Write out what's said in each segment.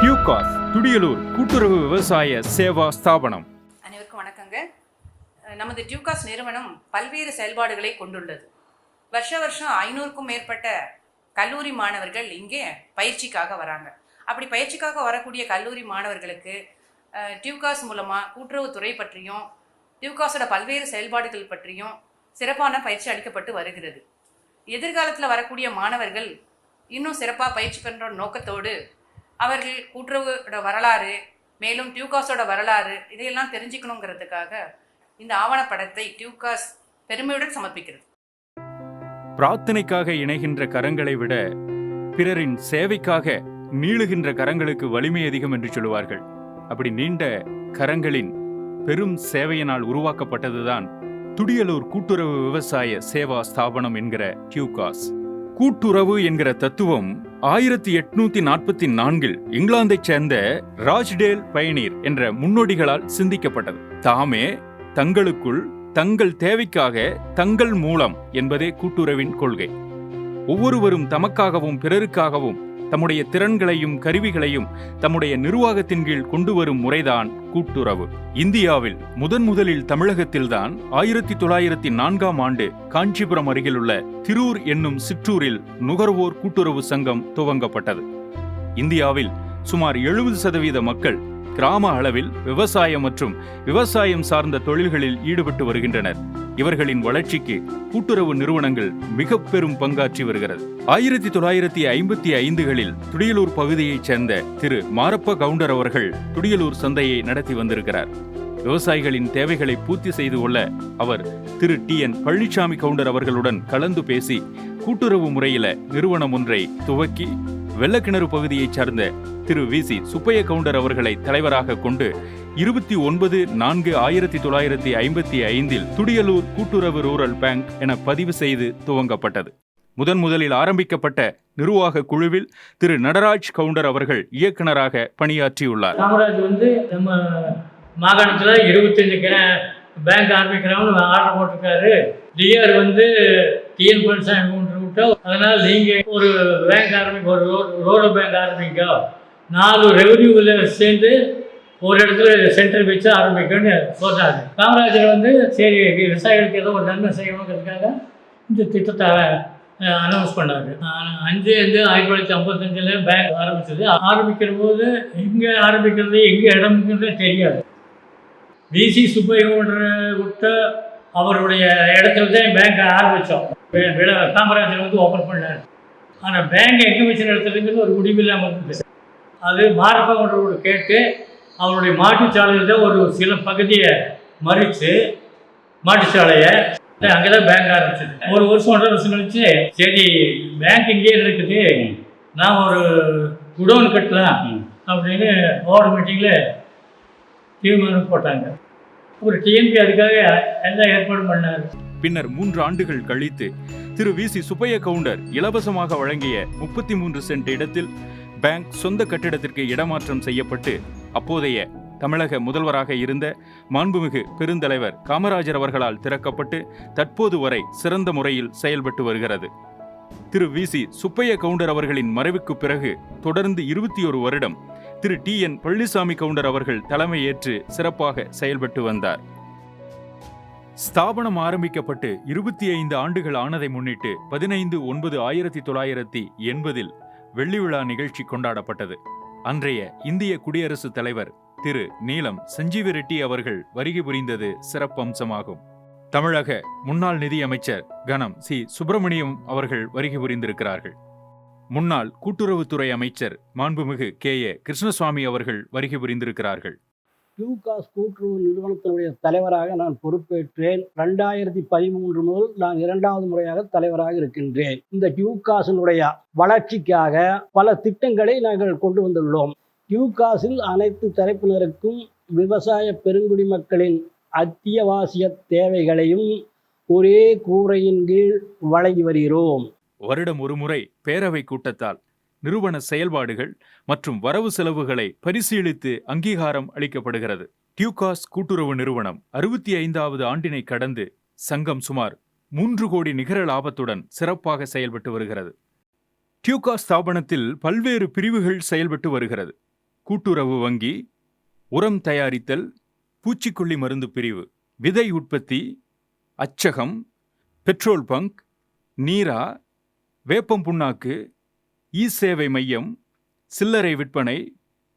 டியூகாஸ் துடியலூர் கூட்டுறவு விவசாய சேவா ஸ்தாபனம். அனைவருக்கும் வணக்கங்க. நமது டியூகாஸ் நிறுவனம் பல்வேறு செயல்பாடுகளை கொண்டுள்ளது. வருஷம் 500க்கும் மேற்பட்ட கல்லூரி மாணவர்கள் இங்கே பயிற்சிக்காக வராங்க. அப்படி பயிற்சிக்காக வரக்கூடிய கல்லூரி மாணவர்களுக்கு டியூகாஸ் மூலமாக கூட்டுறவுத்துறை பற்றியும் டியூகாஸோட பல்வேறு செயல்பாடுகள் பற்றியும் சிறப்பான பயிற்சி அளிக்கப்பட்டு வருகிறது. எதிர்காலத்தில் வரக்கூடிய மாணவர்கள் இன்னும் சிறப்பாக பயிற்சி பெற நோக்கத்தோடு அவர்கள் கூட்டுறவோட வரலாறு, மேலும் டியூகாஸோட வரலாறு இதையெல்லாம் தெரிஞ்சுக்கணுங்கிறதுக்காக இந்த ஆவணப்படத்தை டியூகாஸ் பெருமையுடன் சமர்ப்பிக்கிறது. பிரார்த்தனைக்காக இணைகின்ற கரங்களை விட பிறரின் சேவைக்காக நீளுகின்ற கரங்களுக்கு வலிமை அதிகம் என்று சொல்லுவார்கள். அப்படி நீண்ட கரங்களின் பெரும் சேவையினால் உருவாக்கப்பட்டதுதான் துடியலூர் கூட்டுறவு விவசாய சேவா ஸ்தாபனம் என்கிற டியூகாஸ். கூட்டுறவு என்கிற தத்துவம் 1844 இங்கிலாந்தைச் சேர்ந்த ராச்டேல் பயனீர் என்ற முன்னோடிகளால் சிந்திக்கப்பட்டது. தாமே தங்களுக்குள் தங்கள் தேவைக்காக தங்கள் மூலம் என்பதே கூட்டுறவின் கொள்கை. ஒவ்வொருவரும் தமக்காகவும் பிறருக்காகவும் தம்முடைய திறன்களையும் கருவிகளையும் தம்முடைய நிர்வாகத்தின் கீழ் கொண்டு வரும் முறைதான் கூட்டுறவு. இந்தியாவில் முதலில் தமிழகத்தில்தான் 1904ஆம் ஆண்டு காஞ்சிபுரம் அருகிலுள்ள திரூர் என்னும் சிற்றூரில் நுகர்வோர் கூட்டுறவு சங்கம் துவங்கப்பட்டது. இந்தியாவில் சுமார் 70% மக்கள் கிராம அளவில் விவசாயம் மற்றும் விவசாயம் சார்ந்த தொழில்களில் ஈடுபட்டு வருகின்றனர். இவர்களின் வளர்ச்சிக்கு கூட்டுறவு நிறுவனங்கள் மிக பெரும் பங்காற்றி வருகிறது. 1955களில் துடியலூர் பகுதியைச் சேர்ந்த திரு மாரப்ப கவுண்டர் அவர்கள் துடியலூர் சந்தையை நடத்தி வந்திருக்கிறார். விவசாயிகளின் தேவைகளை பூர்த்தி செய்து கொள்ள அவர் திரு TN பழனிசாமி கவுண்டர் அவர்களுடன் கலந்து பேசி கூட்டுறவு முறையில நிறுவனம் ஒன்றை துவக்கி வெள்ளக்கிணறு பகுதியைச் சார்ந்த திரு VC சுப்பைய கவுண்டர் அவர்களை தலைவராக கொண்டு 29/4/1955 துடியலூர் கூட்டுறவு ரூரல் பேங்க் என பதிவு செய்து துவங்கப்பட்டது. முதலில் ஆரம்பிக்கப்பட்ட நிர்வாக குழுவில் திரு நடராஜ் கவுண்டர் அவர்கள் இயக்குநராக பணியாற்றியுள்ளார். காமராஜ் நம்ம மாகாணத்தில் 25 பேங்க் ஆரம்பிக்கிறாங்கன்னு ஆர்டர் போட்டிருக்காரு. டிஆர் TN பழனிசாமி விட்டோம். அதனால் நீங்கள் ஒரு பேங்க் ஒரு ரூரல் பேங்க் ஆரம்பிங்க, 4 ரெவன்யூவில் சேர்ந்து ஒரு இடத்துல சென்டர் வச்சு ஆரம்பிக்கணும்னு சொல்கிறாரு. காமராஜர் சரி விவசாயிகளுக்கு ஏதோ ஒரு நன்மை செய்யணுங்கிறதுக்காக இந்த திட்டத்தை அனௌன்ஸ் பண்ணார். 5/5/1955 பேங்க் ஆரம்பித்தது. ஆரம்பிக்கிற போது எங்கே ஆரம்பிக்கிறது எங்கே இடம்ங்கிறதே தெரியாது. VC சுப்பைய விட்ட அவருடைய இடத்துல தான் பேங்க் ஆரம்பித்தோம். காமராஜர் ஓப்பன் பண்ணார். ஆனால் பேங்க் எங்கே வச்சு நடத்துறதுங்கிறது ஒரு முடிவில்லாமல் இருந்தது. அது மாரப்ப கவுண்டரோடு கேட்டு அவருடைய மாட்டுச்சாலையில் தான் ஒரு சில பகுதியை மறித்து மாட்டுச்சாலையை அங்கே தான் பேங்க் ஆரம்பிச்சது. ஒரு வருஷம் 1.5 வருஷம் கழிச்சு சரி பேங்க் இங்கேயே இருக்குது, நான் ஒரு குடோன் கட்டலாம் அப்படின்னு போர்டு மீட்டிங்கில் தீர்மானம் போட்டாங்க. ஒரு TNP அதுக்காக எல்லாம் ஏற்பாடு பண்ணார். பின்னர் 3 ஆண்டுகள் கழித்து திரு VC சுப்பைய கவுண்டர் இலவசமாக வழங்கிய 33 சென்ட் இடத்தில் பேங்க் சொந்த கட்டிடத்திற்கு இடமாற்றம் செய்யப்பட்டு அப்போதைய தமிழக முதல்வராக இருந்த மாண்புமிகு பெருந்தலைவர் காமராஜர் அவர்களால் திறக்கப்பட்டு தற்போது வரை சிறந்த முறையில் செயல்பட்டு வருகிறது. திரு VC சுப்பைய கவுண்டர் அவர்களின் மறைவுக்கு பிறகு தொடர்ந்து 21 வருடம் திரு TN பழனிசாமி கவுண்டர் அவர்கள் தலைமையேற்று சிறப்பாக செயல்பட்டு வந்தார். ஸ்தாபனம் ஆரம்பிக்கப்பட்டு 25 ஆண்டுகள் ஆனதை முன்னிட்டு 15/9/1980 வெள்ளி விழா நிகழ்ச்சி கொண்டாடப்பட்டது. அன்றைய இந்திய குடியரசுத் தலைவர் திரு நீலம் சஞ்சீவி ரெட்டி அவர்கள் வருகை புரிந்தது சிறப்பம்சமாகும். தமிழக முன்னாள் நிதியமைச்சர் கனம் சி சுப்பிரமணியம் அவர்கள் வருகை புரிந்திருக்கிறார்கள். முன்னாள் கூட்டுறவுத்துறை அமைச்சர் மாண்புமிகு KA கிருஷ்ணசுவாமி அவர்கள் வருகை புரிந்திருக்கிறார்கள். டியூகாஸ் கூட்டுறவு நிறுவனத்தினுடைய தலைவராக நான் பொறுப்பேற்றேன். 2013 முதல் நான் 2வது முறையாக தலைவராக இருக்கின்றேன். இந்த டியூகாஸினுடைய வளர்ச்சிக்காக பல திட்டங்களை நாங்கள் கொண்டு வந்துள்ளோம். டியூகாஸில் அனைத்து தரப்பினருக்கும் விவசாய பெருங்குடி மக்களின் அத்தியாவசிய தேவைகளையும் ஒரே கூரையின் கீழ் வழங்கி வருகிறோம். வருடம் ஒருமுறை பேரவை கூட்டத்தால் நிறுவன செயல்பாடுகள் மற்றும் வரவு செலவுகளை பரிசீலித்து அங்கீகாரம் அளிக்கப்படுகிறது. டியூகாஸ் கூட்டுறவு நிறுவனம் 65வது ஆண்டினை கடந்து சங்கம் சுமார் 3 கோடி நிகர லாபத்துடன் சிறப்பாக செயல்பட்டு வருகிறது. டியூகாஸ் ஸ்தாபனத்தில் பல்வேறு பிரிவுகள் செயல்பட்டு வருகிறது. கூட்டுறவு வங்கி, உரம் தயாரித்தல், பூச்சிக்கொல்லி மருந்து பிரிவு, விதை உற்பத்தி, அச்சகம், பெட்ரோல் பங்க், நீரா, வேப்பம் புண்ணாக்கு, சேவை மையம், சில்லறை விற்பனை,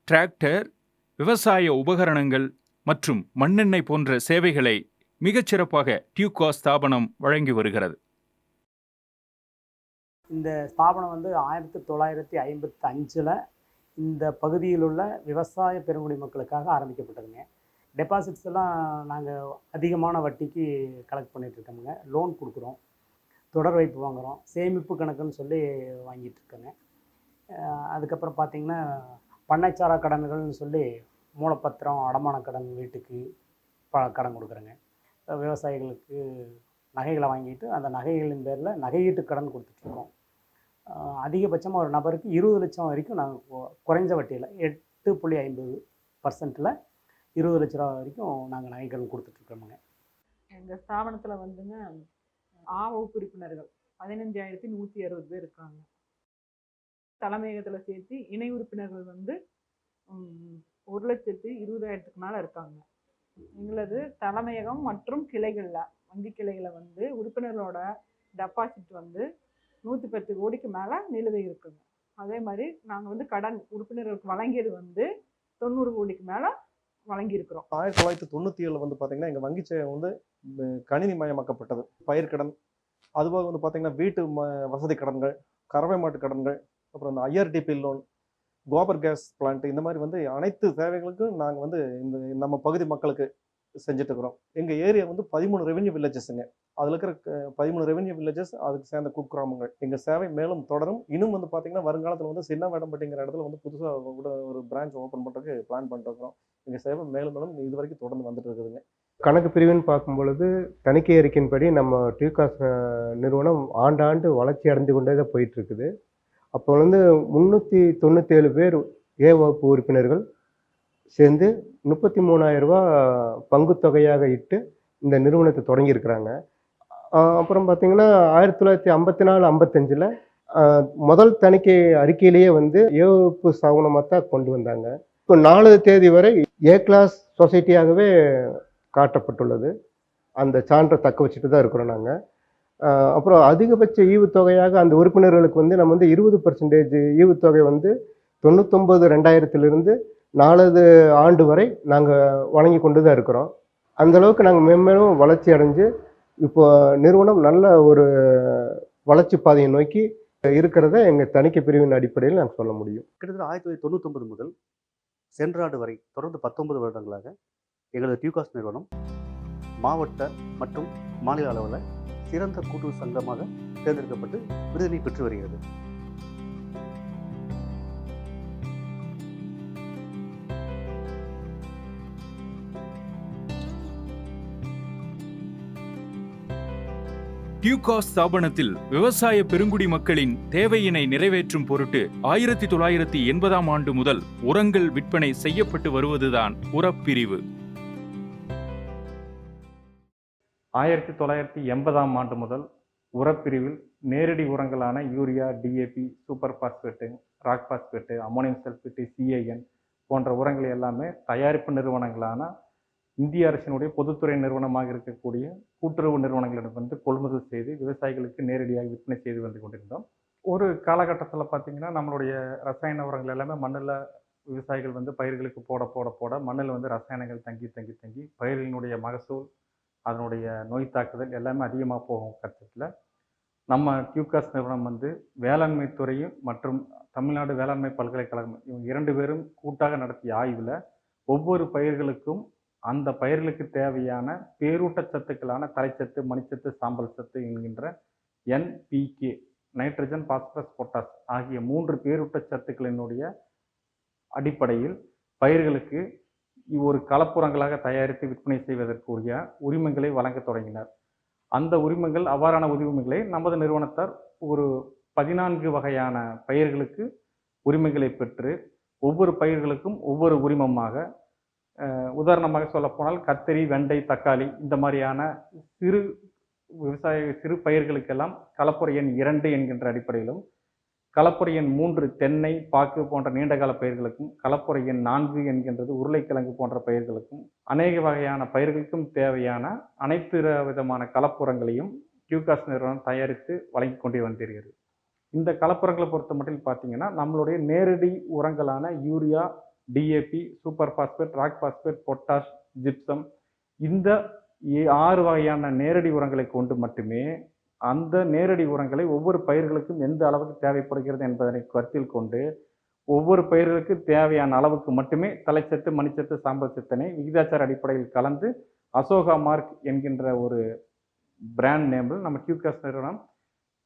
டிராக்டர், விவசாய உபகரணங்கள் மற்றும் மண்ணெண்ணெய் போன்ற சேவைகளை மிகச்சிறப்பாக டியூகாஸ் ஸ்தாபனம் வழங்கி வருகிறது. இந்த ஸ்தாபனம் 1955 இந்த பகுதியில் உள்ள விவசாய பெருங்குடி மக்களுக்காக ஆரம்பிக்கப்பட்டதுங்க. டெபாசிட்ஸ் எல்லாம் நாங்கள் அதிகமான வட்டிக்கு கலெக்ட் பண்ணிகிட்ருக்கோமுங்க. லோன் கொடுக்குறோம், தொடர் வைப்பு வாங்குகிறோம், சேமிப்பு கணக்குன்னு சொல்லி வாங்கிட்டுருக்கோங்க. அதுக்கப்புறம் பார்த்திங்கன்னா பண்ணைச்சாரா கடன்கள்னு சொல்லி மூலப்பத்திரம், அடமான கடன், வீட்டுக்கு கடன் கொடுக்குறோங்க. விவசாயிகளுக்கு நகைகளை வாங்கிட்டு அந்த நகைகளின் பேரில் நகையீட்டு கடன் கொடுத்துட்ருக்கோம். அதிகபட்சமாக ஒரு நபருக்கு 20 லட்சம் வரைக்கும் நாங்கள் குறைஞ்ச வட்டியில் 8.50% 20 லட்ச ரூபா வரைக்கும் நாங்கள் நகைக்கடன் கொடுத்துட்ருக்கோமுங்க. எங்கள் ஸ்தாபனத்தில் ஆ வகுப்பு உறுப்பினர்கள் 15,160 பேர் இருக்காங்க. தலைமையகத்தில் சேர்த்து இணை உறுப்பினர்கள் 1,20,000க்கு மேலே இருக்காங்க. எங்களது தலைமையகம் மற்றும் கிளைகளில் வங்கி கிளைகளில் உறுப்பினர்களோட டெபாசிட் 110 கோடிக்கு மேலே நிலுவை இருக்குங்க. அதே மாதிரி நாங்கள் கடன் உறுப்பினர்களுக்கு வழங்கியது 90 கோடிக்கு மேலே வழங்கியிருக்கிறோம். 1997 பார்த்தீங்கன்னா எங்கள் வங்கி சேவை கணினி மயமாக்கப்பட்டது. பயிர்க்கடன், அதுபோக பார்த்தீங்கன்னா வீட்டு வசதி கடன்கள், கறவை மாட்டு கடன்கள், அப்புறம் இந்த IRDP loan, gobar case plant, இந்த மாதிரி அனைத்து தேவைகளுக்கும் நாங்கள் இந்த நம்ம பகுதி மக்களுக்கு செஞ்சுட்டு இருக்கிறோம். எங்கள் ஏரியா 13 ரெவென்யூ வில்லேஜஸ்ங்க. அதில் இருக்கிற 13 ரெவென்யூ வில்லேஜஸ், அதுக்கு சேர்ந்த குக்கிராமங்கள். எங்கள் சேவை மேலும் தொடரும். இன்னும் பார்த்தீங்கன்னா வருங்காலத்தில் சின்ன வேடம்பட்டிங்கிற இடத்துல புதுசாக ஒரு பிரான்ச் ஓப்பன் பண்ணுறதுக்கு பிளான் பண்ணிருக்கிறோம். எங்கள் சேவை மேலும் மேலும் இது வரைக்கும் தொடர்ந்து வந்துட்டு இருக்குதுங்க. கணக்கு பிரிவுன்னு பார்க்கும் பொழுது தணிக்கை அறிக்கையின்படி நம்ம டியூகாஸ் நிறுவனம் ஆண்டாண்டு வளர்ச்சி அடைந்து கொண்டே தான் போயிட்டுருக்குது. அப்போ 397 பேர் ஏ வகுப்பு உறுப்பினர்கள் சேர்ந்து 33,000 ரூபா பங்கு தொகையாக இட்டு இந்த நிறுவனத்தை தொடங்கியிருக்கிறாங்க. அப்புறம் பார்த்திங்கன்னா 1954-55 முதல் தணிக்கை அறிக்கையிலேயே ஏ வகுப்பு ஸ்தாபனமாக தான் கொண்டு வந்தாங்க. இப்போ 4 தேதி வரை ஏ கிளாஸ் சொசைட்டியாகவே காட்டப்பட்டுள்ளது. அந்த சான்றை தக்க வச்சுட்டு தான் இருக்கிறோம் நாங்கள். அப்புறம் அதிகபட்ச ஈவுத்தொகையாக அந்த உறுப்பினர்களுக்கு நம்ம 20% ஈவுத்தொகை 99/2000 4வது ஆண்டு வரை நாங்கள் வழங்கி கொண்டு தான் இருக்கிறோம். அந்தளவுக்கு நாங்கள் மேன்மேலும் வளர்ச்சி அடைஞ்சு இப்போ நிறுவனம் நல்ல ஒரு வளர்ச்சி பாதையை நோக்கி இருக்கிறத எங்கள் தணிக்கை பிரிவின் அடிப்படையில் நாங்கள் சொல்ல முடியும். கிட்டத்தட்ட 1999 முதல் சென்ற ஆண்டு வரை தொடர்ந்து 19 வருடங்களாக எங்களது டியூகாஸ் நிறுவனம் மாவட்ட மற்றும் மாநில அளவில் சிறந்த கூட்டுறவு சங்கமாக தேர்ந்தெடுக்கப்பட்டு விருதினை பெற்று வருகிறது. டியூகாஸ் ஸ்தாபனத்தில் விவசாய பெருங்குடி மக்களின் தேவையினை நிறைவேற்றும் பொருட்டு 1980ஆம் ஆண்டு முதல் உரங்கள் விற்பனை செய்யப்பட்டு வருவதுதான் உரப்பிரிவு. 1980ஆம் ஆண்டு முதல் உரப்பிரிவில் நேரடி உரங்களான urea, DAP, super phosphate, rock phosphate, ammonium sulphate, CAN போன்ற உரங்களை எல்லாமே தயாரிப்பு நிறுவனங்களான இந்திய அரசினுடைய பொதுத்துறை நிறுவனமாக இருக்கக்கூடிய கூட்டுறவு நிறுவனங்களிடம் கொள்முதல் செய்து விவசாயிகளுக்கு நேரடியாக விற்பனை செய்து வந்து கொண்டிருந்தோம். ஒரு காலகட்டத்தில் பார்த்திங்கன்னா நம்மளுடைய ரசாயன உரங்கள் எல்லாமே மண்ணில் விவசாயிகள் பயிர்களுக்கு போட மண்ணில் ரசாயனங்கள் தங்கி பயிர்களினுடைய மகசூல், அதனுடைய நோய் தாக்குதல் எல்லாமே அதிகமாக போகும் கட்டத்தில் நம்ம டியூகாஸ் நிறுவனம் வேளாண்மை துறையும் மற்றும் தமிழ்நாடு வேளாண்மை பல்கலைக்கழகம் இவங்க 2 பேரும் கூட்டாக நடத்திய ஆய்வில் ஒவ்வொரு பயிர்களுக்கும் அந்த பயிர்களுக்கு தேவையான பேரூட்டச்சத்துக்களான தழைச்சத்து, மணிச்சத்து, சாம்பல் சத்து என்கின்ற NPK, நைட்ரஜன், பாஸ்பரஸ், பொட்டாஸ் ஆகிய 3 பேரூட்டச்சத்துக்களினுடைய அடிப்படையில் பயிர்களுக்கு ஒரு கலப்புரங்களாக தயாரித்து விற்பனை செய்வதற்குரிய உரிமங்களை வழங்க தொடங்கினார். அந்த உரிமங்கள், அவ்வாறான உரிமங்களை நமது நிறுவனத்தார் ஒரு 14 வகையான பயிர்களுக்கு உரிமங்களை பெற்று ஒவ்வொரு பயிர்களுக்கும் ஒவ்வொரு உரிமமாக, உதாரணமாக சொல்லப்போனால் கத்தரி, வெண்டை, தக்காளி இந்த மாதிரியான சிறு பயிர்களுக்கெல்லாம் கலப்புரை எண் 2 என்கின்ற அடிப்படையிலும், கலப்புரை எண் 3 தென்னை, பாக்கு போன்ற நீண்டகால பயிர்களுக்கும், கலப்புரை எண் 4 என்கின்றது உருளைக்கிழங்கு போன்ற பயிர்களுக்கும், அநேக வகையான பயிர்களுக்கும் தேவையான அனைத்து விதமான கலப்புரங்களையும் டியூகாஸ் நிறுவனம் தயாரித்து வழங்கி கொண்டே வந்திருக்கிறது. இந்த கலப்புரங்களை பொறுத்த மட்டும் பார்த்தீங்கன்னா, நம்மளுடைய நேரடி உரங்களான urea, DAP, super phosphate, rock phosphate, potash, gypsum இந்த 6 வகையான நேரடி உரங்களை கொண்டு மட்டுமே அந்த நேரடி உரங்களை ஒவ்வொரு பயிர்களுக்கும் எந்த அளவுக்கு தேவைப்படுகிறது என்பதனை கருத்தில் கொண்டு ஒவ்வொரு பயிர்களுக்கு தேவையான அளவுக்கு மட்டுமே தலைச்சத்து, மணிச்சத்து, சாம்பல் சத்தினை விகிதாச்சார அடிப்படையில் கலந்து அசோகா மார்க் என்கின்ற ஒரு பிராண்ட் நேமில் நம்ம டியூகாஸ் நிறுவனம்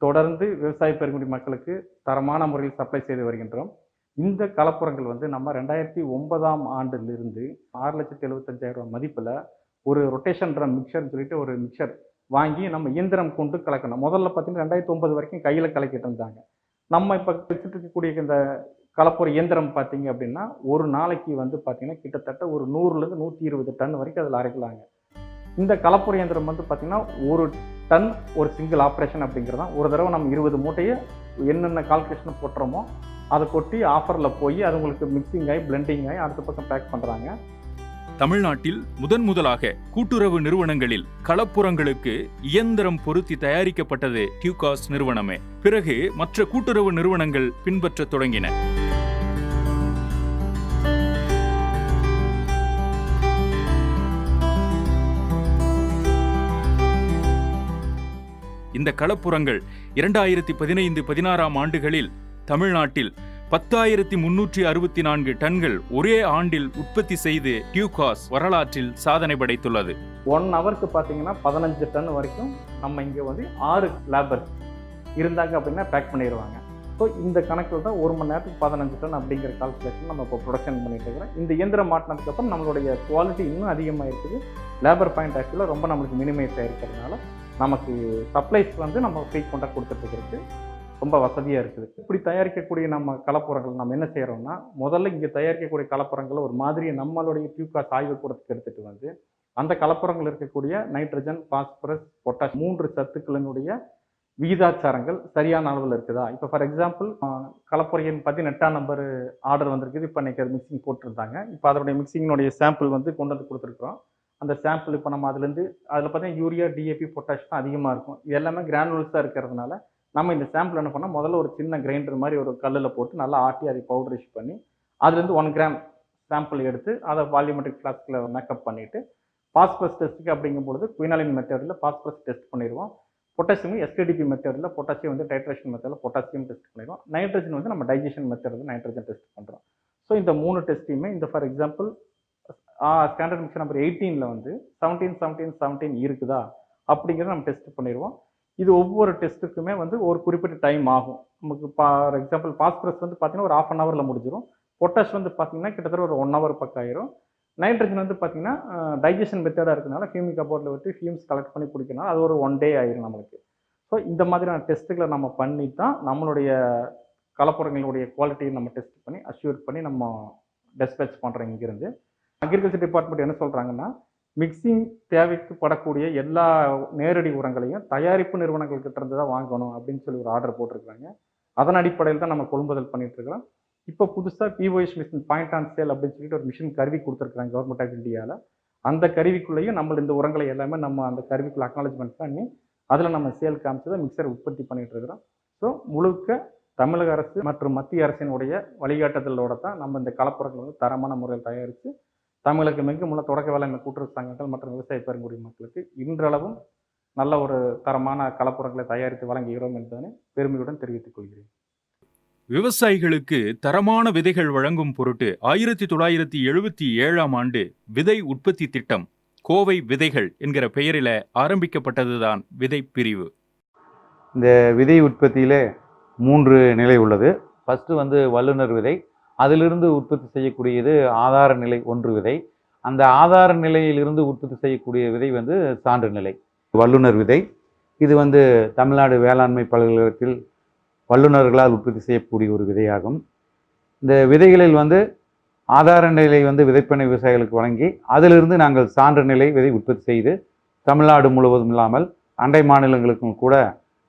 தொடர்ந்து விவசாய பெருங்குடி மக்களுக்கு தரமான முறையில் சப்ளை செய்து வருகின்றோம். இந்த கலப்புரங்கள் வந்து நம்ம 2009ஆம் ஆண்டிலிருந்து 6,75,000 மதிப்பில் ஒரு ரொட்டேஷன் ட்ரம் மிக்சர்னு சொல்லிட்டு ஒரு மிக்சர் வாங்கி நம்ம இயந்திரம் கொண்டு கலக்கணும். முதல்ல பார்த்தீங்கன்னா 2009 வரைக்கும் கையில் கலக்கிட்டு இருந்தாங்க. நம்ம இப்போ வச்சுட்டு இருக்கக்கூடிய இந்த கலப்புரை இயந்திரம் பார்த்தீங்க அப்படின்னா ஒரு நாளைக்கு வந்து பார்த்தீங்கன்னா கிட்டத்தட்ட ஒரு 100லேருந்து 120 டன் வரைக்கும் அதில் அரைக்கலாங்க. இந்த கலப்புரை இயந்திரம் வந்து பார்த்தீங்கன்னா 1 டன் ஒரு சிங்கிள் ஆப்ரேஷன் அப்படிங்கிறது தான். ஒரு தடவை நம்ம 20 மூட்டையை என்னென்ன கால்குலேஷன் போட்டுறோமோ அதை கொட்டி ஆஃபரில் போய் அது உங்களுக்கு மிக்சிங் ஆகி பிளெண்டிங் ஆகி அடுத்த பக்கம் பேக் பண்ணுறாங்க. தமிழ்நாட்டில் முதலாக கூட்டுறவு நிறுவனங்களில் களப்புரங்களுக்கு இயந்திரம் பொருத்தி தயாரிக்கப்பட்டது டியூகாஸ் நிறுவனமே. பிறகு மற்ற கூட்டுறவு நிறுவனங்கள் பின்பற்றத் தொடங்கின. இந்த களப்புரங்கள் 2015-16ஆம் ஆண்டுகளில் தமிழ்நாட்டில் 10,364 டன்கள் ஒரே ஆண்டில் உற்பத்தி செய்து டியூகாஸ் வரலாற்றில் சாதனை படைத்துள்ளது. 1 ஹவருக்கு பார்த்தீங்கன்னா 15 டன் வரைக்கும் நம்ம இங்கே வந்து 6 லேபர்ஸ் இருந்தாங்க அப்படின்னா பேக் பண்ணிடுவாங்க. ஸோ இந்த கணக்கில் தான் 1 மணி நேரத்துக்கு 15 டன் அப்படிங்கிற கால்குலேஷன் நம்ம இப்போ ப்ரொடக்ஷன் பண்ணிட்டு இருக்கிறோம். இந்த இயந்திரம் மாட்டினதுக்கப்புறம் நம்மளுடைய குவாலிட்டி இன்னும் அதிகமாக இருக்குது. லேபர் பாயிண்ட் ஆக்சுவலாக ரொம்ப நம்மளுக்கு மினிமைஸ் ஆகிருக்கிறதுனால நமக்கு சப்ளைஸ் வந்து நம்ம ஃப்ரீக்வெண்ட்டாக கொடுத்துட்ருக்கு ரொம்ப வசதியாக இருக்குது. இப்படி தயாரிக்கக்கூடிய நம்ம கலப்புரங்கள் நம்ம என்ன செய்கிறோம்னா, முதல்ல இங்கே தயாரிக்கக்கூடிய கலப்புரங்களை ஒரு மாதிரியை நம்மளுடைய டியூகாஸ் ஆய்வுக்கூடத்துக்கு எடுத்துகிட்டு வந்து அந்த கலப்புரங்கள் இருக்கக்கூடிய நைட்ரஜன், பாஸ்பரஸ், பொட்டாஷ் 3 சத்துக்களினுடைய விகிதாச்சாரங்கள் சரியான அளவில் இருக்குதா. இப்போ ஃபார் எக்ஸாம்பிள் கலப்புரையின் 18ஆம் நம்பர் ஆர்டர் வந்திருக்குது. இப்போ இன்றைக்கி அது மிக்சிங் போட்டிருந்தாங்க. இப்போ அதனுடைய மிக்சிங்கினுடைய சாம்பிள் வந்து கொண்டு வந்து கொடுத்துருக்குறோம். அந்த சாம்பிள் இப்போ நம்ம அதில் பார்த்தீங்கன்னா யூரியா, DAP, பொட்டாஷ் தான் அதிகமாக இருக்கும். இது எல்லாமே கிரானுவல்ஸாக இருக்கிறதுனால நம்ம இந்த சாம்பிள் என்ன பண்ணால் முதல்ல ஒரு சின்ன கிரைண்டர் மாதிரி ஒரு கல்லில் போட்டு நல்லா ஆட்டி அதை பவுடரைஸ் பண்ணி அதுலேருந்து 1 கிராம் சாம்பிள் எடுத்து அதை வால்யூமெட்ரிக் ஃப்ளாஸ்கில் மேக்கப் பண்ணிவிட்டு பாஸ்பரஸ் டெஸ்ட்டுக்கு அப்படிங்கும்பொழுது குயினாலின் மெத்தடில் பாஸ்பரஸ் டெஸ்ட் பண்ணிடுவோம். பொட்டாசியம் STDP மெத்தடில் பொட்டாசியம் வந்து டைட்ரேஷன் மெத்தடில் பொட்டாசியம் டெஸ்ட் பண்ணிடுவோம். நைட்ரஜன் வந்து நம்ம டைஜஷன் மெத்தடில் நைட்ரஜன் டெஸ்ட் பண்ணுறோம். ஸோ இந்த 3 டெஸ்ட்டையுமே இந்த for example standard mixture number 18ல் வந்து 17 இருக்குதா அப்படிங்கிறத நம்ம டெஸ்ட் பண்ணிடுவோம். இது ஒவ்வொரு டெஸ்ட்டுக்குமே வந்து ஒரு குறிப்பிட்ட டைம் ஆகும். நமக்கு ஃபார் எக்ஸாம்பிள் பாஸ்பரஸ் வந்து பார்த்தீங்கன்னா ஒரு 1/2 ஹவரில் முடிஞ்சிடும். பொட்டாஷ் வந்து பார்த்தீங்கன்னா கிட்டத்தட்ட ஒரு 1 ஹவர் பக்கம் ஆயிரும். நைட்ரஜன் வந்து பார்த்தீங்கன்னா டைஜஷன் மெத்தடாக இருக்கிறதுனால ஃபியூமிக் கபோர்டில் விட்டு ஃபியூம்ஸ் கலெக்ட் பண்ணி பிடிக்கணும். அது ஒரு 1 டே ஆயிரும் நம்மளுக்கு. ஸோ இந்த மாதிரியான டெஸ்ட்டுகளை நம்ம பண்ணி தான் நம்மளுடைய கலப்புரங்களுடைய குவாலிட்டியை நம்ம டெஸ்ட் பண்ணி அஷ்யூர் பண்ணி நம்ம டெஸ்பேச் பண்ணுறோம். இங்கிருந்து அக்ரிகல்ச்சர் டிபார்ட்மெண்ட் என்ன சொல்கிறாங்கன்னா, மிக்சிங் தேவைக்கு படக்கூடிய எல்லா நேரடி உரங்களையும் தயாரிப்பு நிறுவனங்கள்கிட்ட இருந்து தான் வாங்கணும் அப்படின்னு சொல்லி ஒரு ஆர்டர் போட்டிருக்காங்க. அதன் அடிப்படையில் தான் நம்ம கொள்முதல் பண்ணிட்டு இருக்கிறோம். இப்போ புதுசாக POS machine point on sale அப்படின்னு சொல்லிட்டு ஒரு மிஷின் கருவி கொடுத்துருக்காங்க கவர்மெண்ட் ஆஃப் இந்தியாவில். அந்த கருவிக்குள்ளேயும் நம்ம இந்த உரங்களை எல்லாமே நம்ம அந்த கருவிக்குள்ள அக்னாலஜ்மெண்ட் பண்ணி அதில் நம்ம சேல் காமிச்சு தான் மிக்சர் உற்பத்தி பண்ணிட்டு இருக்கிறோம். ஸோ முழுக்க தமிழக அரசு மற்றும் மத்திய அரசினுடைய வழிகாட்டுதலோட தான் நம்ம இந்த கலப்புரங்களை வந்து தரமான முறையில் தயாரித்து தமிழகம் எங்கும் உள்ள தொடக்க வேளாண்மை கூட்டுறவு சங்கங்கள் மற்றும் விவசாய பெருங்குடி மக்களுக்கு இன்றளவும் நல்ல ஒரு தரமான கலப்புரங்களை தயாரித்து வழங்குகிறோம் என்பதனை பெருமையுடன் தெரிவித்துக் கொள்கிறேன். விவசாயிகளுக்கு தரமான விதைகள் வழங்கும் பொருட்டு 1977ஆம் ஆண்டு விதை உற்பத்தி திட்டம் கோவை விதைகள் என்கிற பெயரில் ஆரம்பிக்கப்பட்டதுதான் விதை பிரிவு. இந்த விதை உற்பத்தியிலே 3 நிலை உள்ளது. ஃபஸ்ட்டு வல்லுநர் விதை, அதிலிருந்து உற்பத்தி செய்யக்கூடியது ஆதார நிலை 1 விதை. அந்த ஆதார நிலையிலிருந்து உற்பத்தி செய்யக்கூடிய விதை சான்று நிலை வல்லுநர் விதை. இது தமிழ்நாடு வேளாண்மை பல்கலைக்கழகத்தில் வல்லுநர்களால் உற்பத்தி செய்யக்கூடிய ஒரு விதையாகும். இந்த விதைகளில் ஆதார நிலை விதைப்பண்ணை விவசாயிகளுக்கு வழங்கி அதிலிருந்து நாங்கள் சான்று நிலை விதை உற்பத்தி செய்து தமிழ்நாடு முழுவதும் இல்லாமல் அண்டை மாநிலங்களுக்கும் கூட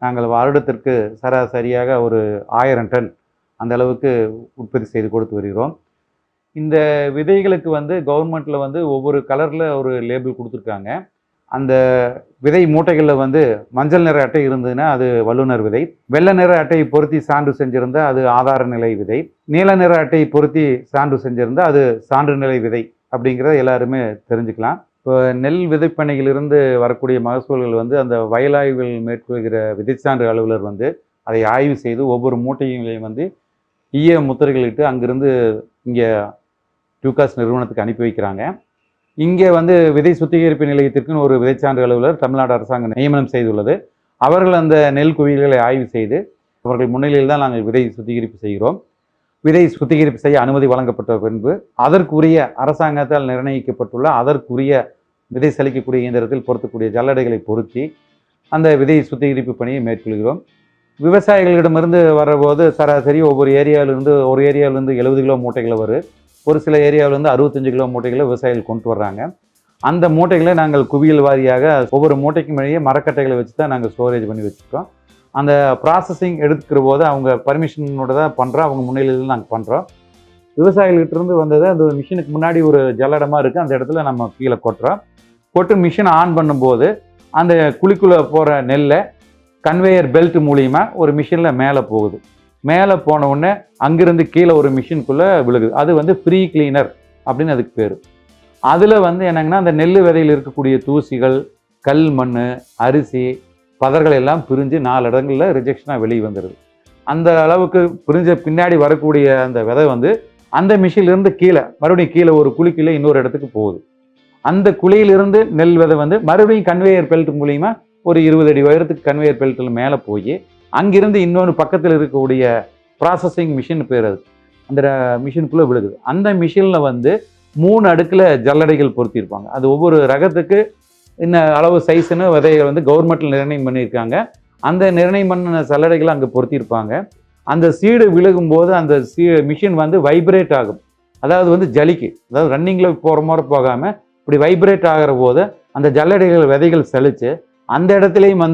நாங்கள் வருடத்திற்கு சராசரியாக ஒரு 1000 டன் அந்த அளவுக்கு உற்பத்தி செய்து கொடுத்து வருகிறோம். இந்த விதைகளுக்கு கவர்மெண்ட்டில் ஒவ்வொரு கலரில் ஒரு லேபிள் கொடுத்துருக்காங்க. அந்த விதை மூட்டைகளில் மஞ்சள் நிற அட்டை இருந்ததுன்னா அது வல்லுநர் விதை, வெள்ளை நிற அட்டையை பொருத்தி சான்று செஞ்சிருந்தால் அது ஆதார நிலை விதை, நீல நிற அட்டையை பொருத்தி சான்று செஞ்சிருந்தால் அது சான்று நிலை விதை அப்படிங்கிறத எல்லாருமே தெரிஞ்சுக்கலாம். இப்போ நெல் விதைப்பணியிலிருந்து வரக்கூடிய மகசூல்கள் அந்த வயலாய்வில் மேற்கொள்கிற விதைச்சான்று அலுவலர் அதை ஆய்வு செய்து ஒவ்வொரு மூட்டைகளையும் ஈய முத்திரைகளிட்டு அங்கிருந்து இங்கே டியூகாஸ் நிறுவனத்துக்கு அனுப்பி வைக்கிறாங்க. இங்கே விதை சுத்திகரிப்பு நிலையத்திற்குன்னு ஒரு விதைச்சான்று அலுவலர் தமிழ்நாடு அரசாங்கம் நியமனம் செய்துள்ளது. அவர்கள் அந்த நெல் குவியல்களை ஆய்வு செய்து அவர்கள் முன்னிலையில் தான் நாங்கள் விதை சுத்திகரிப்பு செய்கிறோம். விதை சுத்திகரிப்பு செய்ய அனுமதி வழங்கப்பட்ட பின்பு அதற்குரிய அரசாங்கத்தால் நிர்ணயிக்கப்பட்டுள்ள அதற்குரிய விதை சலிக்கக்கூடிய இயந்திரத்தில் பொருத்தக்கூடிய ஜல்லடைகளை பொருத்தி அந்த விதை சுத்திகரிப்பு பணியை மேற்கொள்கிறோம். விவசாயிகளிடமிருந்து வரபோது சராசரி ஒவ்வொரு ஏரியாவிலிருந்து 70 கிலோ மூட்டைகளை வரும். ஒரு சில ஏரியாவில் 65 கிலோ மூட்டைகளை விவசாயிகள் கொண்டு வர்றாங்க. அந்த மூட்டைகளை நாங்கள் குவியல் வாரியாக ஒவ்வொரு மூட்டைக்கும் வெளியே மரக்கட்டைகளை வச்சு தான் நாங்கள் ஸ்டோரேஜ் பண்ணி வச்சுருக்கோம். அந்த ப்ராசஸிங் எடுக்கிற போது அவங்க பர்மிஷனோட தான் பண்ணுறோம், அவங்க முன்னிலையில் நாங்கள் பண்ணுறோம். விவசாயிகள்கிட்டருந்து வந்தது அந்த மிஷினுக்கு முன்னாடி ஒரு ஜல்லடமாக இருக்குது, அந்த இடத்துல நம்ம கீழே கொட்டுறோம். கொட்டு மிஷினை ஆன் பண்ணும்போது அந்த குழிக்குள்ளே போகிற நெல்லை கன்வேயர் பெல்ட் மூலியமாக ஒரு மிஷினில் மேலே போகுது. மேலே போன உடனே அங்கிருந்து கீழே ஒரு மிஷினுக்குள்ளே விழுகுது. அது ப்ரீ கிளீனர் அப்படின்னு அதுக்கு பேர். அதில் என்னங்கன்னா அந்த நெல் விதையில் இருக்கக்கூடிய தூசிகள், கல், மண், அரிசி, பதர்கள் எல்லாம் பிரிஞ்சு 4 இடங்களில் ரிஜெக்ஷனாக வெளியே வந்துடுது. அந்த அளவுக்கு பிரிஞ்ச பின்னாடி வரக்கூடிய அந்த விதை அந்த மிஷினிலிருந்து கீழே மறுபடியும் கீழே ஒரு குழிக்குள்ளே இன்னொரு இடத்துக்கு போகுது. அந்த குழியிலிருந்து நெல் விதை மறுபடியும் கன்வேயர் பெல்ட் மூலிமா ஒரு 20 அடி உயரத்துக்கு கன்வேயர் பெல்ட்டில் மேலே போய் அங்கிருந்து இன்னொன்று பக்கத்தில் இருக்கக்கூடிய ப்ராசஸிங் மிஷின் பேர், அது அந்த மிஷினுக்குள்ளே விழுகுது. அந்த மிஷினில் 3 அடுக்கில் ஜல்லடைகள் பொருத்தியிருப்பாங்க. அது ஒவ்வொரு ரகத்துக்கு இன்ன அளவு சைஸுன்னு விதைகள் கவர்மெண்ட்டில் நிர்ணயம் பண்ணியிருக்காங்க. அந்த நிர்ணயம் பண்ண ஜல்லடைகளை அங்கே பொருத்தியிருப்பாங்க. அந்த சீடு விழுகும்போது அந்த மிஷின் வைப்ரேட் ஆகும். அதாவது ஜலிக்கு, அதாவது ரன்னிங்கில் போகிற மாதிரி போகாமல் இப்படி வைப்ரேட் ஆகிற போது அந்த ஜல்லடைகள் விதைகள் செழித்து அந்த இடத்துலையும்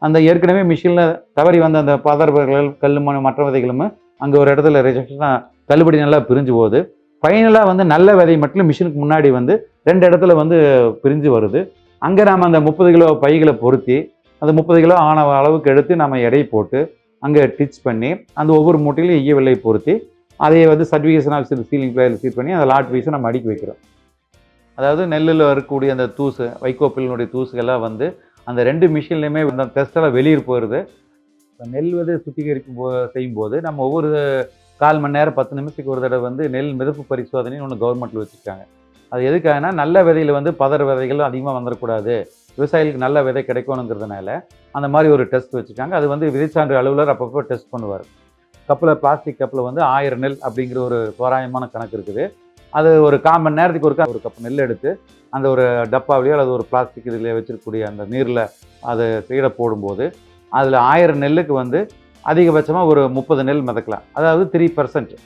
அந்த ஏற்கனவே மிஷினில் தவறி அந்த பதர்கள், கல், மண், மற்ற விதைகளும் அங்கே ஒரு இடத்துல ரிஜெக்ஷனாக தள்ளுபடி நல்லா பிரிஞ்சு போகுது. ஃபைனலாக நல்ல விதை மட்டும் மிஷினுக்கு முன்னாடி 2 இடத்துல பிரிஞ்சு வருது. அங்கே நாம் அந்த 30 கிலோ பைகளை பொருத்தி அந்த 30 கிலோ ஆன அளவுக்கு எடுத்து நம்ம எடை போட்டு அங்கே டிச் பண்ணி அந்த ஒவ்வொரு மூட்டையிலும் ஈய வெள்ளை பொருத்தி அதை சர்டிஃபிகேஷன் ஆஃபீஸர் சீலிங் பிளேயர் சீட் பண்ணி அந்த லாட் வைஸை நம்ம அடுக்கி வைக்கிறோம். அதாவது நெல்லில் வரக்கூடிய அந்த தூசு, வைக்கோப்பிலினுடைய தூசுகள்லாம் அந்த 2 மிஷின்லையுமே அந்த டெஸ்டெல்லாம் வெளியே போயிடுது. நெல் விதை சுத்திகரிப்பு செய்யும்போது நம்ம ஒவ்வொரு 1/4 மணி நேரம் 10 நிமிஷத்துக்கு ஒரு தடவை நெல் மிதப்பு பரிசோதனைன்னு ஒன்று கவர்மெண்ட்டில் வச்சுருக்காங்க. அது எதுக்காகனா நல்ல விதையில் பதர் விதைகள் அதிகமாக வந்துடக்கூடாது, விவசாயிகளுக்கு நல்ல விதை கிடைக்கணுங்கிறதுனால அந்த மாதிரி ஒரு டெஸ்ட் வச்சுருக்காங்க. அது விதைச்சான்று அலுவலர் அப்பப்போ டெஸ்ட் பண்ணுவார். கப்பில், பிளாஸ்டிக் கப்பில் 1000 நெல் அப்படிங்கிற ஒரு தோராயமான கணக்கு இருக்குது. அது ஒரு 1/4 மணி நேரத்துக்கு ஒரு கப் நெல் எடுத்து அந்த ஒரு டப்பாவிலையோ அல்லது ஒரு பிளாஸ்டிக் இதில் வச்சிருக்கக்கூடிய அந்த நீரில் அதை சீடை போடும்போது அதில் 1000 நெல்லுக்கு அதிகபட்சமாக ஒரு 30 நெல் மிதக்கலாம். அதாவது 3%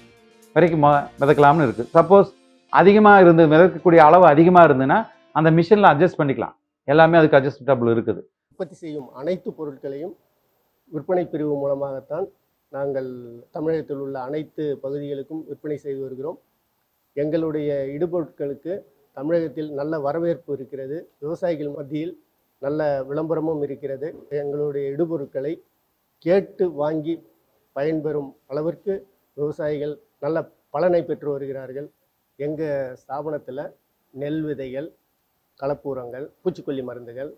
வரைக்கும் மிதக்கலாம்னு இருக்குது. சப்போஸ் அதிகமாக மிதக்கக்கூடிய அளவு அதிகமாக இருந்ததுன்னா அந்த மிஷினில் அட்ஜஸ்ட் பண்ணிக்கலாம். எல்லாமே அதுக்கு அட்ஜஸ்டபிள் இருக்குது. உற்பத்தி செய்யும் அனைத்து பொருட்களையும் விற்பனை பிரிவு மூலமாகத்தான் நாங்கள் தமிழகத்தில் உள்ள அனைத்து பகுதிகளுக்கும் விற்பனை செய்து வருகிறோம். எங்களுடைய இடுபொருட்களுக்கு தமிழகத்தில் நல்ல வரவேற்பு இருக்கிறது. விவசாயிகள் மத்தியில் நல்ல விளம்பரமும் இருக்கிறது. எங்களுடைய இடுபொருட்களை கேட்டு வாங்கி பயன்பெறும் அளவிற்கு விவசாயிகள் நல்ல பலனை பெற்று வருகிறார்கள். எங்கள் ஸ்தாபனத்தில் நெல் விதைகள், கலப்பு உரங்கள், பூச்சிக்கொல்லி மருந்துகள்,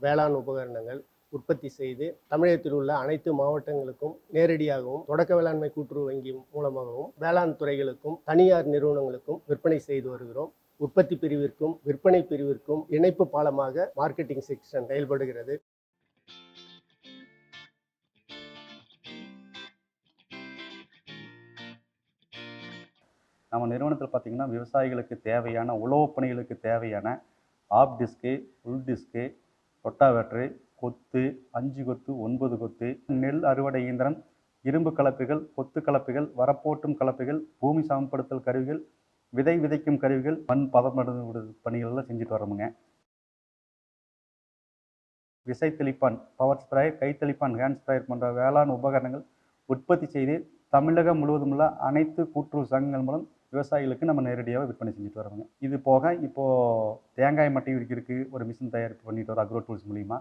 வேளாண் உபகரணங்கள் உற்பத்தி செய்து தமிழகத்தில் உள்ள அனைத்து மாவட்டங்களுக்கும் நேரடியாகவும் தொடக்க வேளாண்மை கூட்டுறவு வங்கி மூலமாகவும் வேளாண் துறைகளுக்கும் தனியார் நிறுவனங்களுக்கும் விற்பனை செய்து வருகிறோம். உற்பத்தி பிரிவிற்கும் விற்பனை பிரிவிற்கும் இணைப்பு பாலமாக மார்க்கெட்டிங் செக்ஷன் செயல்படுகிறது. நம்ம நிறுவனத்தில் பார்த்திங்கன்னா விவசாயிகளுக்கு தேவையான உழவுப் பணிகளுக்கு தேவையான ஆப் டிஸ்கு, உள் டிஸ்கு, ரொட்டாவேட்டரு, கொத்து, 5 கொத்து, 9 கொத்து, நெல் அறுவடை இயந்திரம், இரும்பு கலப்பைகள், கொத்து கலப்பைகள், வரப்போட்டும் கலப்பைகள், பூமி சமப்படுத்தல் கருவிகள், விதை விதைக்கும் கருவிகள், மண் பதப்படுத்தும் பணிகள்லாம் செஞ்சுட்டு வரோமுங்க. விசை தெளிப்பான், பவர் ஸ்ப்ரேயர், கை தெளிப்பான், ஹேண்ட் ஸ்ப்ரேயர் போன்ற வேளாண் உபகரணங்கள் உற்பத்தி செய்து தமிழகம் முழுவதும் உள்ள அனைத்து கூட்டுறவு சங்கங்கள் மூலம் விவசாயிகளுக்கு நம்ம நேரடியாக விற்பனை செஞ்சுட்டு வரோங்க. இது போக இப்போது தேங்காய் மட்டை விற்கிறதுக்கு ஒரு மிஷின் தயாரிப்பு பண்ணிட்டு வரோம் அக்ரோ டூல்ஸ் மூலிமா.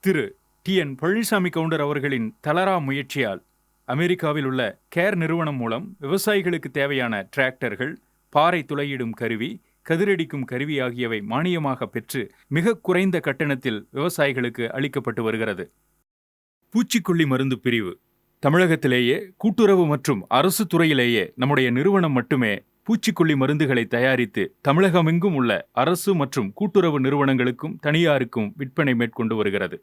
திரு TN பழனிசாமி கவுண்டர் அவர்களின் தளரா முயற்சியால் அமெரிக்காவில் உள்ள கேர் நிறுவனம் மூலம் விவசாயிகளுக்கு தேவையான டிராக்டர்கள், பாறை துளையிடும் கருவி, கதிரடிக்கும் கருவி ஆகியவை மானியமாக பெற்று மிக குறைந்த கட்டணத்தில் விவசாயிகளுக்கு அளிக்கப்பட்டு வருகிறது. பூச்சிக்கொல்லி மருந்து பிரிவு தமிழகத்திலேயே கூட்டுறவு மற்றும் அரசு துறையிலேயே நம்முடைய நிறுவனம் மட்டுமே பூச்சிக்கொல்லி மருந்துகளை தயாரித்து தமிழகமெங்கும் உள்ள அரசு மற்றும் கூட்டுறவு நிறுவனங்களுக்கும் தனியாருக்கும் விற்பனை மேற்கொண்டு வருகிறது.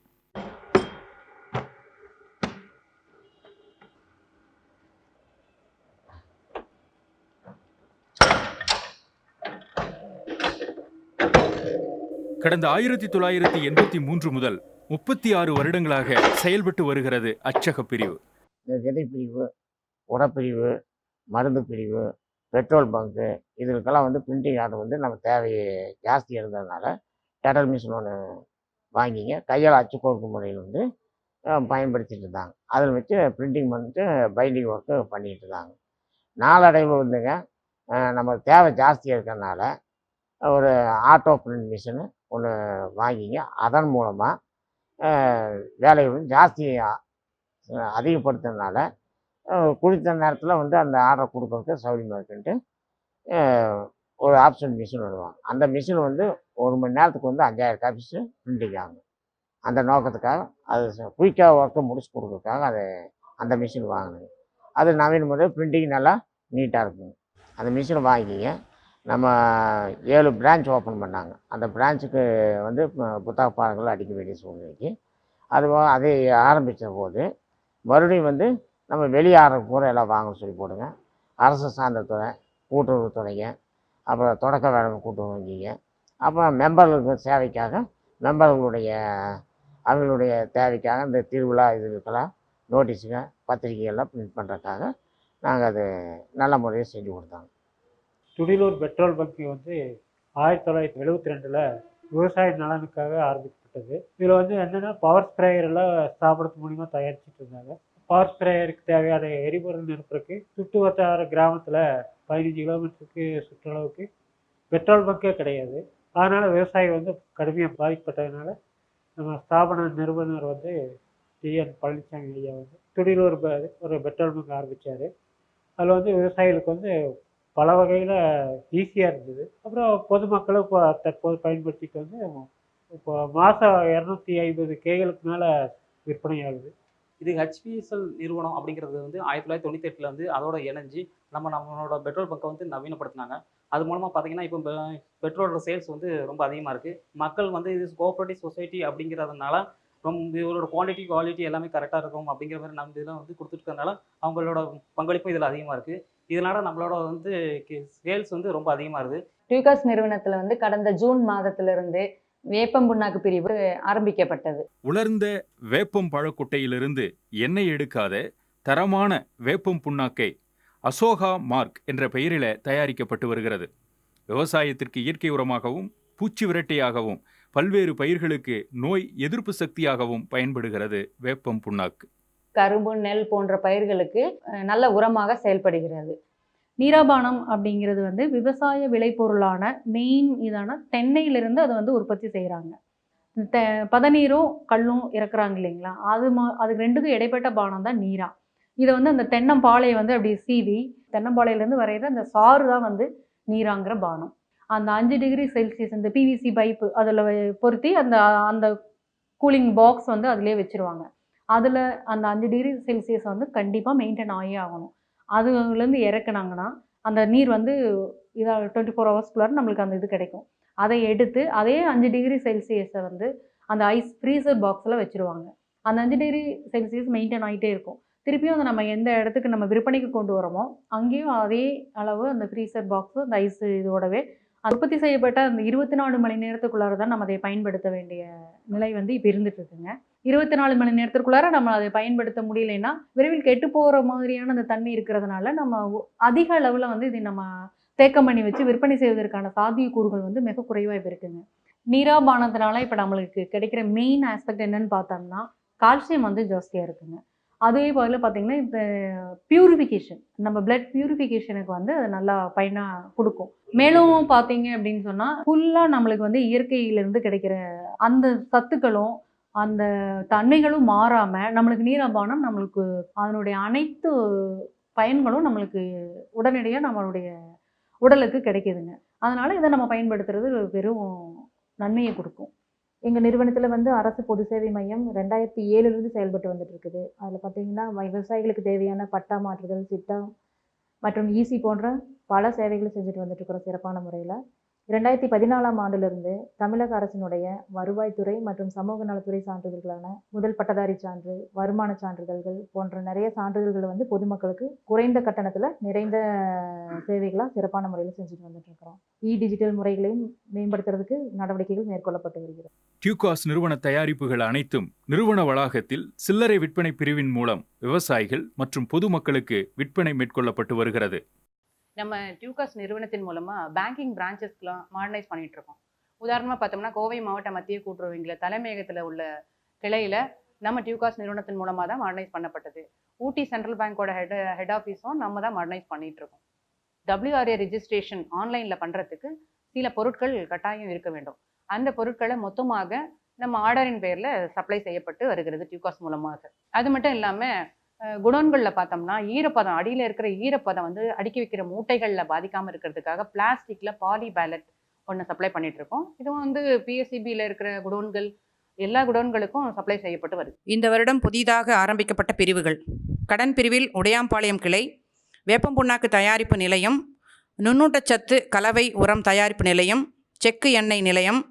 கடந்த 1983 முதல் 36 வருடங்களாக செயல்பட்டு வருகிறது அச்சக பிரிவு. இந்த விதை பிரிவு, உரப்பிரிவு, மருந்து பிரிவு, பெட்ரோல் பங்கு இதுக்கெல்லாம் வந்து பிரிண்டிங் ஆர்டர் நம்ம தேவை ஜாஸ்தி இருந்ததுனால டெடல் மிஷின் ஒன்று வாங்கிங்க கையால் அச்சு கோர்க்கும் முறையில் பயன்படுத்திட்டு இருந்தாங்க. அதில் வச்சு பிரிண்டிங் பண்ணிட்டு பைண்டிங் ஒர்க்கு பண்ணிகிட்டு இருந்தாங்க. நாளடைவில் நம்ம தேவை ஜாஸ்தியாக இருக்கிறதுனால ஒரு ஆட்டோ பிரிண்ட் மிஷினு ஒன்று வாங்கிங்க. அதன் மூலமாக வேலையை ஜாஸ்தி அதிகப்படுத்துறதுனால குறித்த நேரத்தில் அந்த ஆர்டரை கொடுக்கறதுக்கு சௌகரியமாக இருக்குன்ட்டு ஒரு ஆப்ஷன் மிஷின் வருவாங்க. அந்த மிஷின் 1 மணி நேரத்துக்கு 5000 காப்பீஸ் பிரிண்டிங் ஆகும். அந்த நோக்கத்துக்காக அது குயிக்காக ஒர்க்கை முடிச்சு கொடுக்கறதுக்காக அந்த மிஷின் வாங்கினது. அது நவீன முறை பிரிண்டிங் நல்லா நீட்டாக இருக்குங்க. அந்த மிஷினை வாங்கிங்க. நம்ம 7 பிரான்ச் ஓப்பன் பண்ணாங்க. அந்த பிரான்ச்சுக்கு புத்தக பாடங்கள் அடிக்க வேண்டிய சூழ்நிலைக்கு அதை ஆரம்பித்த போது மறுபடியும் நம்ம வெளி ஆர்டர் பூரா எல்லாம் வாங்க சொல்லி போடுங்க. அரசு சார்ந்த துறை, கூட்டுறவு துறைங்க, அப்புறம் தொடக்க வேளாண் கூட்டுறவு வங்கிங்க, அப்புறம் மெம்பர்களுக்கு சேவைக்காக அவங்களுடைய தேவைக்காக இந்த திருவிழா இதுக்கெல்லாம் நோட்டீஸுங்க, பத்திரிகைகள்லாம் பிரிண்ட் பண்ணுறதுக்காக நாங்கள் அது நல்ல முறையில் செஞ்சு கொடுத்தாங்க. துடிலூர் பெட்ரோல் பங்கு 1972 விவசாய நலனுக்காக ஆரம்பிக்கப்பட்டது. இதில் என்னென்னா பவர் ஸ்ப்ரேயர் எல்லாம் ஸ்தாபனத்து மூலிமா தயாரிச்சுட்டு இருந்தாங்க. பவர் ஸ்ப்ரேயருக்கு தேவையான எரிபொருள் நிரப்புறதுக்கு சுற்று வட்டார கிராமத்தில் 15 கிலோமீட்டருக்கு சுற்றளவுக்கு பெட்ரோல் பங்கே கிடையாது. அதனால் விவசாயி கடுமையாக பாதிக்கப்பட்டதுனால நம்ம ஸ்தாபன நிறுவனர் TN பழனிசாமி ஐயா துடிலூர் ஒரு பெட்ரோல் பங்க் ஆரம்பித்தார். அதில் விவசாயிகளுக்கு பல வகையில் ஈஸியாக இருந்தது. அப்புறம் பொதுமக்களும் இப்போ தற்போது பயன்படுத்திட்டு இப்போ மாதம் 250 கேகளுக்கு மேலே விற்பனை ஆகுது. இது HPSL நிறுவனம் அப்படிங்கிறது 1998 அதோட இணைஞ்சு நம்மளோட பெட்ரோல் பங்கை நவீனப்படுத்தினாங்க. அது மூலமாக பார்த்தீங்கன்னா இப்போ பெட்ரோலோட சேல்ஸ் ரொம்ப அதிகமாக இருக்குது. மக்கள் இது கோஆப்ரேட்டிவ் சொசைட்டி அப்படிங்கிறதுனால இவரோட குவாலிட்டி எல்லாமே கரெக்டாக இருக்கும் அப்படிங்கிற மாதிரி நம்ம இதெல்லாம் கொடுத்துருக்கறதுனால அவங்களோட பங்களிப்பும் இதில் அதிகமாக இருக்குது. இதனால் நம்மளோட சேல்ஸ் ரொம்ப அதிகமாக இருக்குது. டியூகாஸ் நிறுவனத்தில் கடந்த ஜூன் மாதத்திலிருந்து வேப்பம் புண்ணாக்கு பிரிவு ஆரம்பிக்கப்பட்டது. உலர்ந்த வேப்பம் பழக்கொட்டையிலிருந்து எண்ணெய் எடுக்காத தரமான வேப்பம் புண்ணாக்கை அசோகா மார்க் என்ற பெயரில் தயாரிக்கப்பட்டு வருகிறது. விவசாயத்திற்கு இயற்கை உரமாகவும் பூச்சி விரட்டியாகவும் பல்வேறு பயிர்களுக்கு நோய் எதிர்ப்பு சக்தியாகவும் பயன்படுகிறது வேப்பம் புண்ணாக்கு. கரும்பு, நெல் போன்ற பயிர்களுக்கு நல்ல உரமாக செயல்படுகிறது. நீராபானம் அப்படிங்கிறது விவசாய விளைபொருளான மெயின் இதான தென்னையிலிருந்து அதை உற்பத்தி செய்கிறாங்க. பதநீரும் கல்லும் இறக்குறாங்க இல்லைங்களா, அதுக்கு ரெண்டுக்கும் இடைப்பட்ட பானம் தான் நீரா. இதை அந்த தென்னம்பாளையை அப்படி சீவி தென்னம்பாளையிலேருந்து வரைகிற அந்த சாறு தான் நீராங்கிற பானம். அந்த 5 டிகிரி செல்சியஸ் இந்த PVC பைப்பு அதில் பொருத்தி அந்த கூலிங் பாக்ஸ் வந்து அதிலே வச்சுருவாங்க. அதில் அந்த 5 டிகிரி செல்சியஸ் வந்து கண்டிப்பாக மெயின்டைன் ஆகி ஆகணும். அதுலேருந்து இறக்குனாங்கன்னா அந்த நீர் வந்து இதாக 24 ஹவர்ஸ்க்குள்ளார நம்மளுக்கு அந்த இது கிடைக்கும். அதை எடுத்து அதே 5 டிகிரி செல்சியஸை வந்து அந்த ஐஸ் ஃப்ரீசர் பாக்ஸில் வச்சுருவாங்க. அந்த 5 டிகிரி செல்சியஸ் மெயின்டைன் ஆகிட்டே இருக்கும். திருப்பியும் அதை நம்ம எந்த இடத்துக்கு நம்ம விற்பனைக்கு கொண்டு வரோமோ அங்கேயும் அதே அளவு அந்த ஃப்ரீசர் பாக்ஸு அந்த ஐஸ் இதோடவே உற்பத்தி செய்யப்பட்ட அந்த 24 மணி நேரத்துக்குள்ளார தான் நம்ம அதை பயன்படுத்த வேண்டிய நிலை வந்து இப்போ இருந்துட்டு இருக்குங்க. 24 மணி நேரத்திற்குள்ளார நம்ம அதை பயன்படுத்த முடியலைன்னா விரைவில் கெட்டு போகிற மாதிரியான அந்த தன்மை இருக்கிறதுனால நம்ம அதிக அளவில் வந்து இதை நம்ம தேக்கம் பண்ணி வச்சு விற்பனை செய்வதற்கான சாத்தியக்கூறுகள் வந்து மிக குறைவாக இப்போ இருக்குங்க. நீராபானத்தினால இப்போ நம்மளுக்கு கிடைக்கிற மெயின் ஆஸ்பெக்ட் என்னன்னு பார்த்தோம்னா கால்சியம் வந்து ஜாஸ்தியாக இருக்குங்க. அதே போல் பார்த்திங்கன்னா இந்த பியூரிஃபிகேஷன் நம்ம பிளட் பியூரிஃபிகேஷனுக்கு வந்து அது நல்லா பயனாக கொடுக்கும். மேலும் பார்த்தீங்க அப்படின்னு சொன்னால் ஃபுல்லாக நம்மளுக்கு வந்து இயற்கையிலேருந்து கிடைக்கிற அந்த சத்துக்களும் அந்த தன்மைகளும் மாறாமல் நம்மளுக்கு நீராபானம் நம்மளுக்கு அதனுடைய அனைத்து பயன்களும் நம்மளுக்கு உடனடியாக நம்மளுடைய உடலுக்கு கிடைக்கிதுங்க. அதனால் இதை நம்ம பயன்படுத்துறது பெரும் நன்மையை கொடுக்கும். எங்கள் நிறுவனத்தில் வந்து அரசு பொது சேவை மையம் 2007 செயல்பட்டு வந்துட்டு இருக்குது. அதில் பார்த்திங்கன்னா விவசாயிகளுக்கு தேவையான பட்டா மாற்றுதல், சிட்டா மற்றும் ஈசி போன்ற பல சேவைகளை செஞ்சுட்டு வந்துட்டுருக்குறோம் சிறப்பான முறையில். 2014ஆம் ஆண்டிலிருந்து தமிழக அரசினுடைய வருவாய்த்துறை மற்றும் சமூக நலத்துறை சான்றிதழ்களான முதல் பட்டதாரி சான்று, வருமான சான்றிதழ்கள் போன்ற நிறைய சான்றிதழ்களை வந்து பொதுமக்களுக்கு குறைந்த கட்டணத்தில் நிறைந்த சேவைகளாக சிறப்பான முறையில் செஞ்சுட்டு வந்துட்டுருக்கிறோம். டிஜிட்டல் முறைகளையும் மேம்படுத்துறதுக்கு நடவடிக்கைகள் மேற்கொள்ளப்பட்டு வருகிறது. டியூகாஸ் நிறுவன தயாரிப்புகள் அனைத்தும் நிறுவன வளாகத்தில் சில்லறை விற்பனை பிரிவின் மூலம் விவசாயிகள் மற்றும் பொதுமக்களுக்கு விற்பனை மேற்கொள்ளப்பட்டு வருகிறது. நம்ம டியூகாஸ் நிறுவனத்தின் மூலமாக பேங்கிங் பிரான்ச்சஸ்க்கெலாம் மாடர்னைஸ் பண்ணிகிட்ருக்கோம். உதாரணமாக பார்த்தோம்னா கோவை மாவட்ட மத்திய கூட்டுறவு வங்கியில் தலைமையகத்தில் உள்ள கிளையில் நம்ம டியூகாஸ் நிறுவனத்தின் மூலமாக தான் மாடர்னைஸ் பண்ணப்பட்டது. ஊட்டி சென்ட்ரல் பேங்கோட ஹெட் ஆஃபீஸும் நம்ம தான் மாடர்னைஸ் பண்ணிகிட்ருக்கோம். WRA ரெஜிஸ்ட்ரேஷன் ஆன்லைனில் பண்ணுறதுக்கு சில பொருட்கள் கட்டாயம் இருக்க வேண்டும். அந்த பொருட்களை மொத்தமாக நம்ம ஆர்டரின் பேரில் சப்ளை செய்யப்பட்டு வருகிறது டியூகாஸ் மூலமாக. அது மட்டும் இல்லாமல் குடோன்களில் பார்த்தோம்னா ஈரப்பதம் அடியில் இருக்கிற ஈரப்பதம் வந்து அடுக்கி வைக்கிற மூட்டைகளில் பாதிக்காமல் இருக்கிறதுக்காக பிளாஸ்டிக்கில் பாலி பேலட் ஒன்று சப்ளை பண்ணிகிட்ருக்கோம். இதுவும் வந்து PSCBயில் இருக்கிற குடோன்கள் எல்லா குடோன்களுக்கும் சப்ளை செய்யப்பட்டு வருது. இந்த வருடம் புதிதாக ஆரம்பிக்கப்பட்ட பிரிவுகள்: கடன் பிரிவில் உடையாம்பாளையம் கிளை, வேப்பம்புண்ணாக்கு தயாரிப்பு நிலையம், நுண்ணூட்டச்சத்து கலவை உரம் தயாரிப்பு நிலையம், செக்கு எண்ணெய் நிலையம்,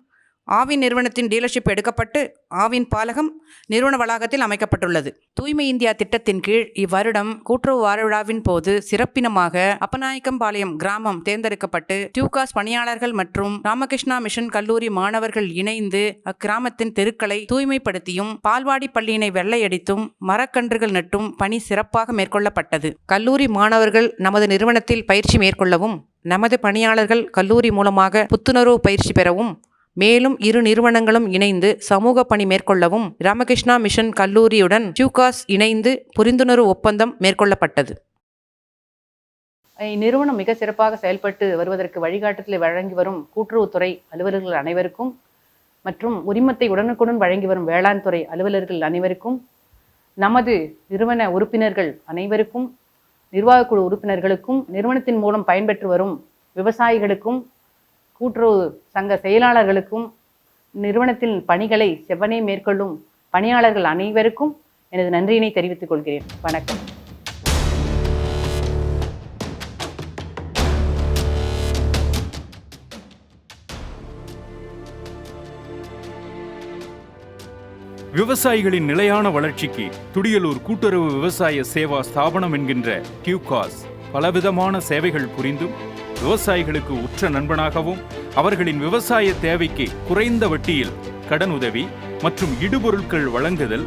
ஆவின் நிறுவனத்தின் டீலர்ஷிப் எடுக்கப்பட்டு ஆவின் பாலகம் நிறுவன வளாகத்தில் அமைக்கப்பட்டுள்ளது. தூய்மை இந்தியா திட்டத்தின் கீழ் இவ்வருடம் கூட்டுறவு வார விழாவின் போது சிறப்பினமாக அப்பநாயக்கம்பாளையம் கிராமம் தேர்ந்தெடுக்கப்பட்டு டியூகாஸ் பணியாளர்கள் மற்றும் ராமகிருஷ்ணா மிஷன் கல்லூரி மாணவர்கள் இணைந்து அக்கிராமத்தின் தெருக்களை தூய்மைப்படுத்தியும் பால்வாடி பள்ளியினை வெள்ளையடித்தும் மரக்கன்றுகள் நட்டும் பணி சிறப்பாக மேற்கொள்ளப்பட்டது. கல்லூரி மாணவர்கள் நமது நிறுவனத்தில் பயிற்சி மேற்கொள்ளவும், நமது பணியாளர்கள் கல்லூரி மூலமாக புத்துணர்வு பயிற்சி பெறவும், மேலும் இரு நிறுவனங்களும் இணைந்து சமூக பணி மேற்கொள்ளவும் ராமகிருஷ்ணா மிஷன் கல்லூரியுடன் டியூகாஸ் இணைந்து புரிந்துணர்வு ஒப்பந்தம் மேற்கொள்ளப்பட்டது. இந்நிறுவனம் மிக சிறப்பாக செயல்பட்டு வருவதற்கு வழிகாட்டுதலை வழங்கி வரும் கூட்டுறவுத்துறை அலுவலர்கள் அனைவருக்கும் மற்றும் உரிமத்தை உடனுக்குடன் வழங்கி வரும் வேளாண் துறை அலுவலர்கள் அனைவருக்கும், நமது நிறுவன உறுப்பினர்கள் அனைவருக்கும், நிர்வாகக்குழு உறுப்பினர்களுக்கும், நிறுவனத்தின் மூலம் பயன்பெற்று வரும் விவசாயிகளுக்கும், கூட்டுறவு சங்க செயலாளர்களுக்கும், நிறுவனத்தின் பணிகளை செவ்வனே மேற்கொள்ளும் பணியாளர்கள் அனைவருக்கும் எனது நன்றியினை தெரிவித்துக் கொள்கிறேன். வணக்கம். விவசாயிகளின் நிலையான வளர்ச்சிக்கு துடியலூர் கூட்டுறவு விவசாய சேவா ஸ்தாபனம் என்கின்ற டியூகாஸ் பலவிதமான சேவைகள் புரிந்தும் விவசாயிகளுக்கு உற்ற நண்பனாகவும் அவர்களின் விவசாய தேவைக்கு குறைந்த வட்டியில் கடன் உதவி மற்றும் இடுபொருட்கள் வழங்குதல்,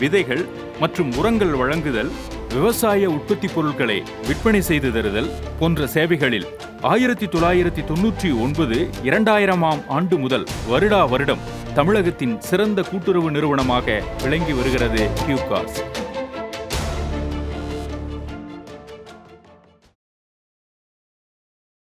விதைகள் மற்றும் உரங்கள் வழங்குதல், விவசாய உற்பத்தி பொருட்களை விற்பனை செய்து தருதல் போன்ற சேவைகளில் 1999 2000ஆம் ஆண்டு முதல் வருடா வருடம் தமிழகத்தின் சிறந்த கூட்டுறவு நிறுவனமாக விளங்கி வருகிறது டியூகாஸ்.